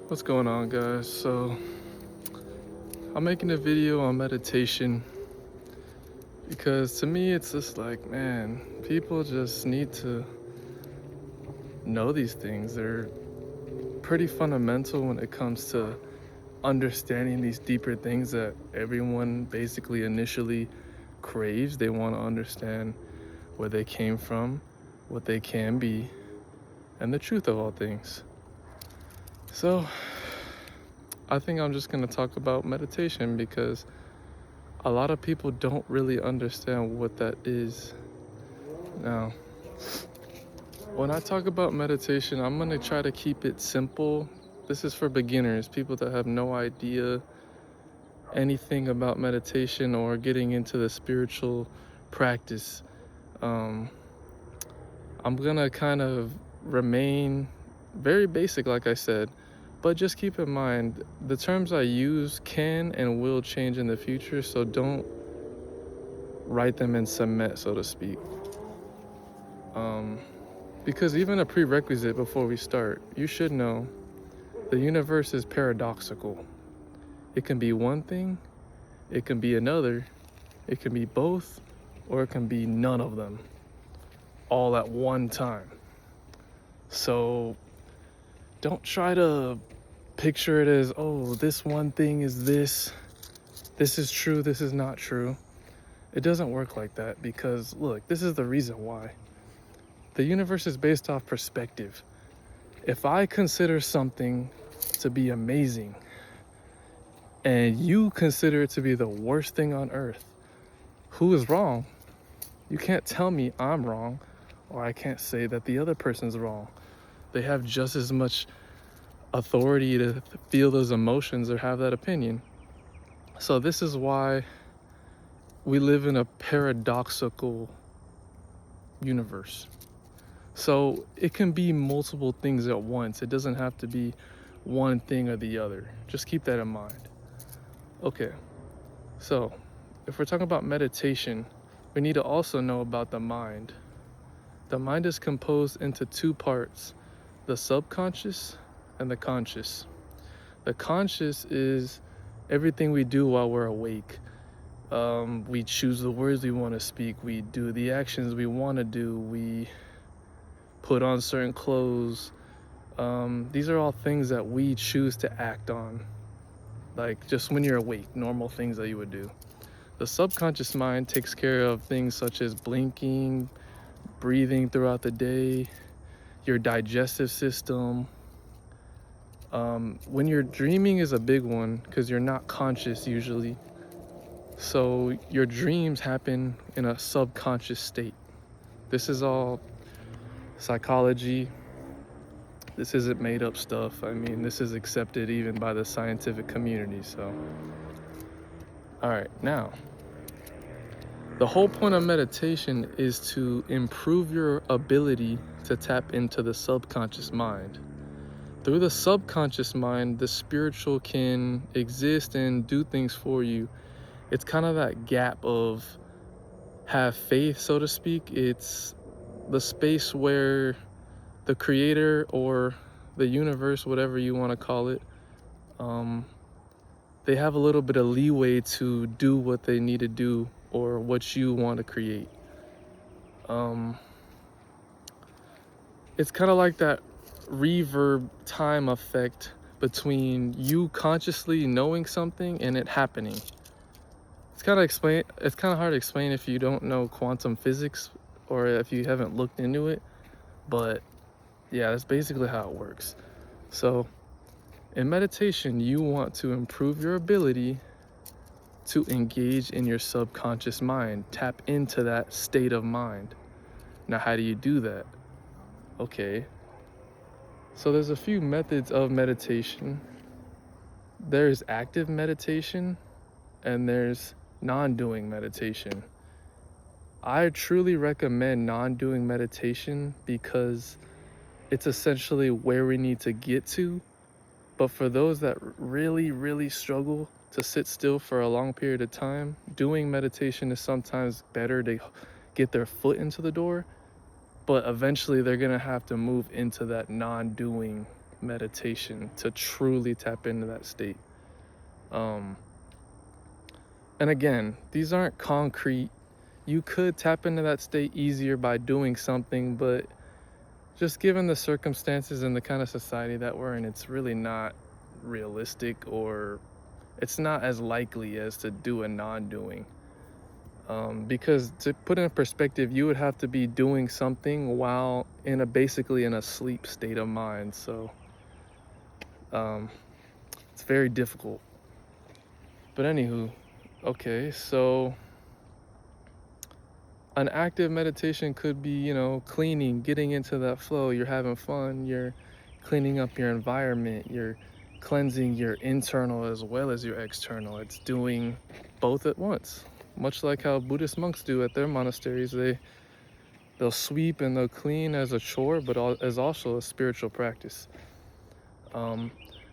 What's going on, guys? So, I'm making a video on meditation because to me it's just like, man, people just need to know these things. They're pretty fundamental when it comes to understanding these deeper things that everyone basically initially craves. They want to understand where they came from, what they can be, and the truth of all things. So, I think I'm just going to talk about meditation because a lot of people don't really understand what that is. Now, when I talk about meditation, I'm going to try to keep it simple. This is for beginners, people that have no idea anything about meditation or getting into the spiritual practice. Um, I'm going to kind of remain very basic, like I said, but just keep in mind the terms I use can and will change in the future, so don't write them in cement, so to speak. Because even a prerequisite before we start, you should know the universe is paradoxical. It can be one thing, it can be another, it can be both, or it can be none of them all at one time. So don't try to picture it as, oh, this one thing is this is true, this is not true. It doesn't work like that because, look, this is the reason why. The universe is based off perspective. If I consider something to be amazing and you consider it to be the worst thing on earth, who is wrong? You can't tell me I'm wrong, or I can't say that the other person's wrong. They have just as much authority to feel those emotions or have that opinion. So this is why we live in a paradoxical universe. So it can be multiple things at once. It doesn't have to be one thing or the other. Just keep that in mind. Okay, so if we're talking about meditation, we need to also know about the mind. The mind is composed into two parts, the subconscious and the conscious. The conscious is everything we do while we're awake. We choose the words we want to speak. We do the actions we want to do. We put on certain clothes. These are all things that we choose to act on. Like just when you're awake, normal things that you would do. The subconscious mind takes care of things such as blinking, breathing throughout the day, your digestive system. When you're dreaming is a big one because you're not conscious usually. So your dreams happen in a subconscious state. This is all psychology. This isn't made up stuff. I mean, this is accepted even by the scientific community. So, all right, now, the whole point of meditation is to improve your ability to tap into the subconscious mind. Through the subconscious mind, the spiritual can exist and do things for you. It's kind of that gap of have faith, so to speak. It's the space where the creator or the universe, whatever you want to call it, they have a little bit of leeway to do what they need to do or what you want to create. It's kind of like that reverb time effect between you consciously knowing something and it happening. It's kind of hard to explain if you don't know quantum physics or if you haven't looked into it, but yeah, that's basically how it works. So in meditation, you want to improve your ability to engage in your subconscious mind, tap into that state of mind. Now, how do you do that? Okay, so there's a few methods of meditation. There's active meditation and there's non-doing meditation. I truly recommend non-doing meditation because it's essentially where we need to get to. But for those that really, really struggle to sit still for a long period of time, doing meditation is sometimes better to get their foot into the door, but eventually they're gonna have to move into that non-doing meditation to truly tap into that state. And again, these aren't concrete. You could tap into that state easier by doing something, but just given the circumstances and the kind of society that we're in, it's really not realistic, or it's not as likely as to do a non-doing. Because to put in perspective, you would have to be doing something while basically in a sleep state of mind. So it's very difficult. But anywho, okay, so an active meditation could be, cleaning, getting into that flow. You're having fun, you're cleaning up your environment, you're cleansing your internal as well as your external. It's doing both at once, much like how Buddhist monks do at their monasteries. They'll sweep and they'll clean as a chore, but as also a spiritual practice.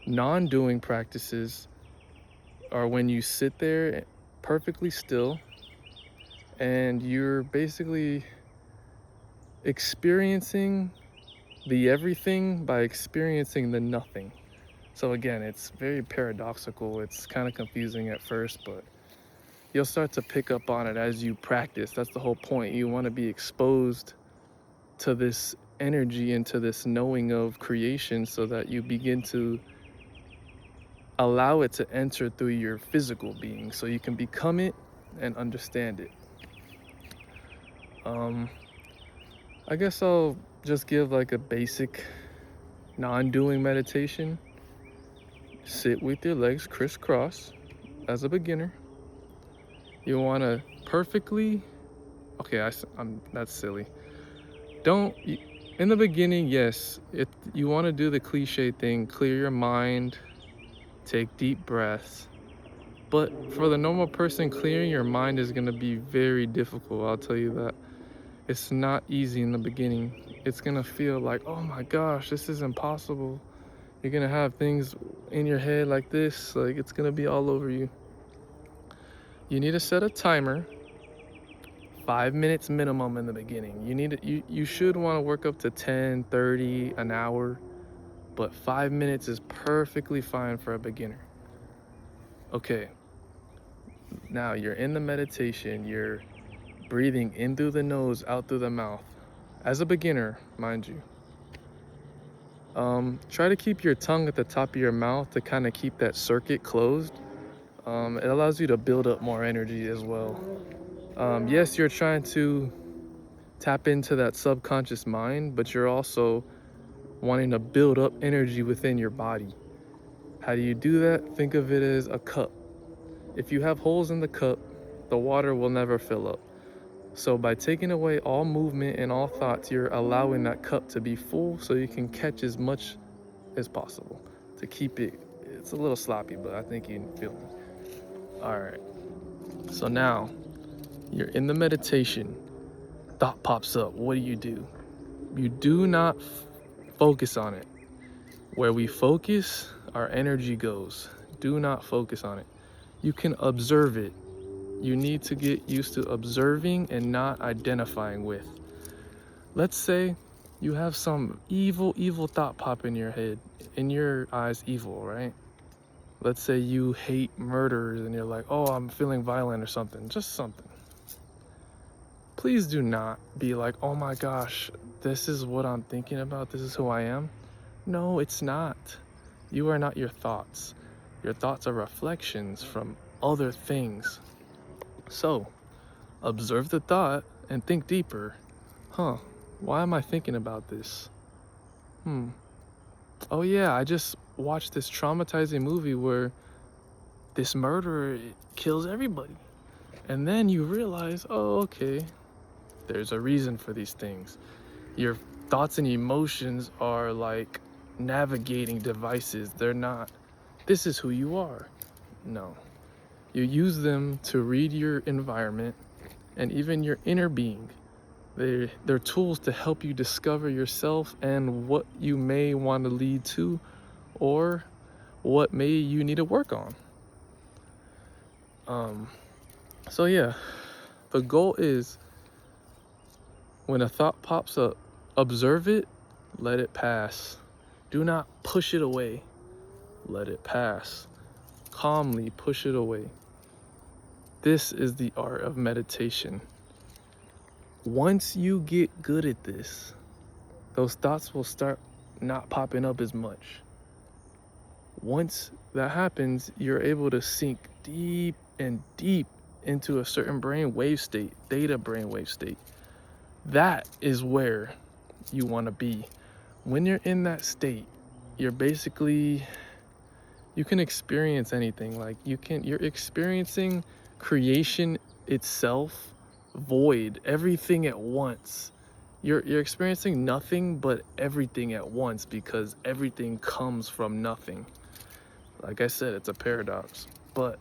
Non-doing practices are when you sit there perfectly still and you're basically experiencing the everything by experiencing the nothing. So again, it's very paradoxical. It's kind of confusing at first, but you'll start to pick up on it as you practice. That's the whole point. You want to be exposed to this energy and to this knowing of creation so that you begin to allow it to enter through your physical being so you can become it and understand it. I guess I'll just give like a basic non-doing meditation. Sit with your legs crisscross as a beginner. You want to perfectly, okay, that's silly. In the beginning, yes, you want to do the cliche thing, clear your mind, take deep breaths. But for the normal person, clearing your mind is going to be very difficult, I'll tell you that. It's not easy in the beginning. It's going to feel like, oh my gosh, this is impossible. You're going to have things in your head like this, like it's going to be all over you. You need to set a timer, 5 minutes minimum in the beginning. You should want to work up to 10, 30, an hour, but 5 minutes is perfectly fine for a beginner. Okay, now you're in the meditation, you're breathing in through the nose, out through the mouth. As a beginner, mind you. Try to keep your tongue at the top of your mouth to kind of keep that circuit closed. It allows you to build up more energy as well. Yes, you're trying to tap into that subconscious mind, but you're also wanting to build up energy within your body. How do you do that? Think of it as a cup. If you have holes in the cup, the water will never fill up. So by taking away all movement and all thoughts, you're allowing that cup to be full so you can catch as much as possible to keep it. It's a little sloppy, but I think you feel me. All right. So now you're in the meditation. Thought pops up. What do? You do not focus on it. Where we focus, our energy goes. Do not focus on it. You can observe it. You need to get used to observing and not identifying with. Let's say you have some evil thought pop in your head. In your eyes, evil, right? Let's say you hate murderers and you're like, oh, I'm feeling violent or something. Just something. Please do not be like, oh my gosh, this is what I'm thinking about. This is who I am. No, it's not. You are not your thoughts. Your thoughts are reflections from other things. So, observe the thought and think deeper. Why am I thinking about this? Oh yeah, I just watched this traumatizing movie where this murderer kills everybody. And then you realize, oh, okay, there's a reason for these things. Your thoughts and emotions are like navigating devices. They're not, this is who you are. No. You use them to read your environment and even your inner being. They're tools to help you discover yourself and what you may want to lead to or what may you need to work on. So yeah, the goal is when a thought pops up, observe it, let it pass. Do not push it away. Let it pass. Calmly push it away. This is the art of meditation. Once you get good at this, those thoughts will start not popping up as much. Once that happens, you're able to sink deep and deep into a certain brainwave state, theta brainwave state. That is where you want to be. When you're in that state, you're basically, you can experience anything. Like you're experiencing creation itself, void, everything at once. You're experiencing nothing but everything at once, because everything comes from nothing. Like I said, it's a paradox. But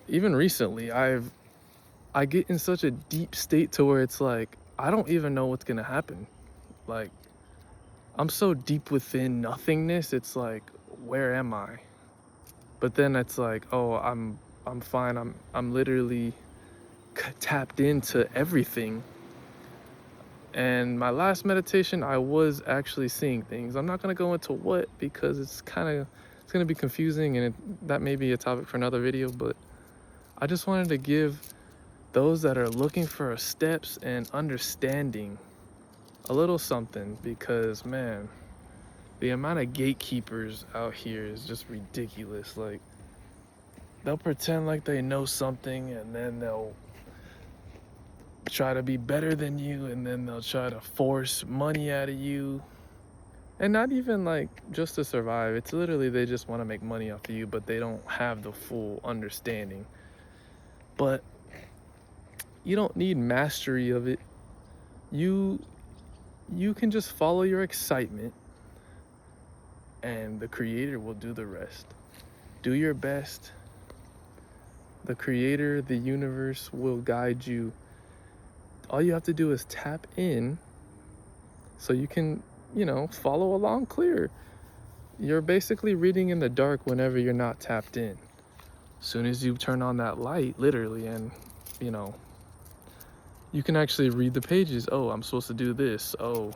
even recently, I get in such a deep state to where it's like, I don't even know what's gonna happen. Like, I'm so deep within nothingness, it's like, where am I? But then it's like, oh, I'm fine. I'm literally tapped into everything. And my last meditation, I was actually seeing things. I'm not gonna go into what, because it's gonna be confusing, and that may be a topic for another video. But I just wanted to give those that are looking for steps and understanding a little something, because man, the amount of gatekeepers out here is just ridiculous. Like, they'll pretend like they know something, and then they'll try to be better than you, and then they'll try to force money out of you, and not even like just to survive. It's literally they just want to make money off of you, but they don't have the full understanding. But you don't need mastery of it. You can just follow your excitement, and the creator will do the rest. Do your best. The creator, the universe will guide you. All you have to do is tap in, so you can, follow along clear. You're basically reading in the dark whenever you're not tapped in. As soon as you turn on that light, literally, and you can actually read the pages. Oh, I'm supposed to do this. Oh,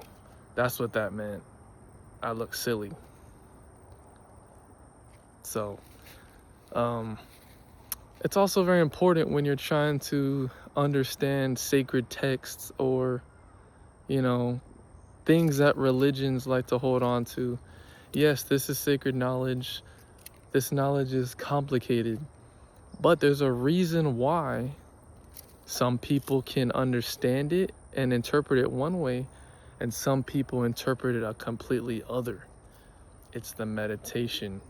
that's what that meant. I look silly. So, it's also very important when you're trying to understand sacred texts, or, things that religions like to hold on to. Yes, this is sacred knowledge. This knowledge is complicated, but there's a reason why some people can understand it and interpret it one way, and some people interpret it a completely other. It's the meditation.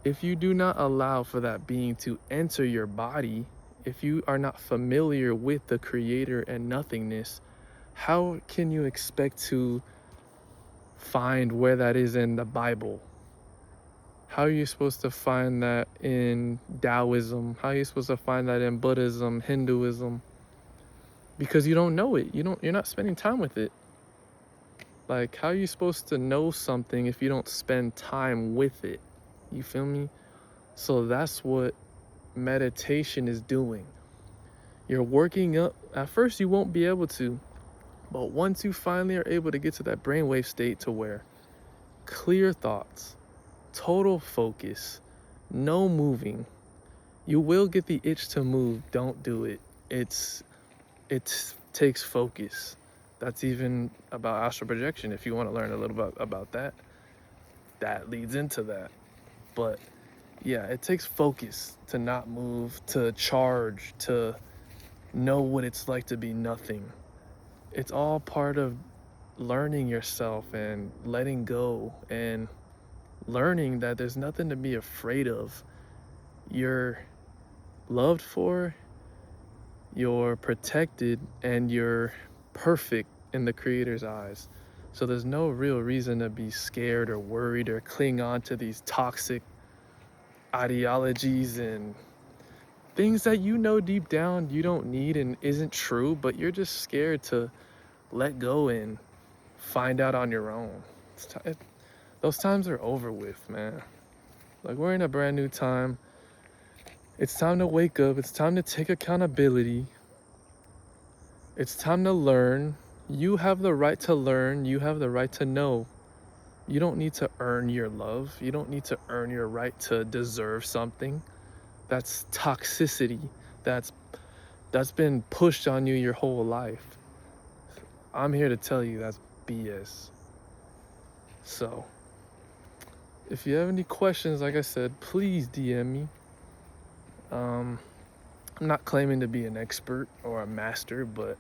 If you do not allow for that being to enter your body, if you are not familiar with the creator and nothingness, how can you expect to find where that is in the Bible? How are you supposed to find that in Taoism? How are you supposed to find that in Buddhism, Hinduism? Because you don't know it. You're not spending time with it. Like, how are you supposed to know something if you don't spend time with it? You feel me? So that's what meditation is doing. You're working up. At first you won't be able to, but once you finally are able to get to that brainwave state to where clear thoughts, total focus, no moving, you will get the itch to move. Don't do it. It takes focus. That's even about astral projection. If you want to learn a little bit about that, that leads into that. But yeah, it takes focus to not move, to charge, to know what it's like to be nothing. It's all part of learning yourself and letting go, and learning that there's nothing to be afraid of. You're loved for, you're protected, and you're perfect in the creator's eyes. So there's no real reason to be scared or worried or cling on to these toxic ideologies and things that deep down you don't need and isn't true, but you're just scared to let go and find out on your own. Those times are over with, man. Like, we're in a brand new time. It's time to wake up. It's time to take accountability. It's time to learn. You have the right to learn. You have the right to know. You don't need to earn your love. You don't need to earn your right to deserve something. That's toxicity. That's that's been pushed on you your whole life. I'm here to tell you that's BS. So, if you have any questions, like I said, please DM me. I'm not claiming to be an expert or a master, but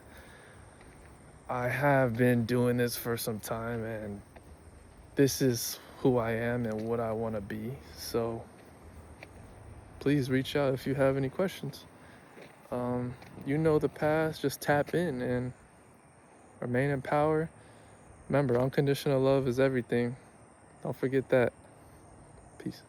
I have been doing this for some time, and this is who I am and what I want to be. So please reach out if you have any questions. You know the past, just tap in and remain in power. Remember, unconditional love is everything. Don't forget that. Peace.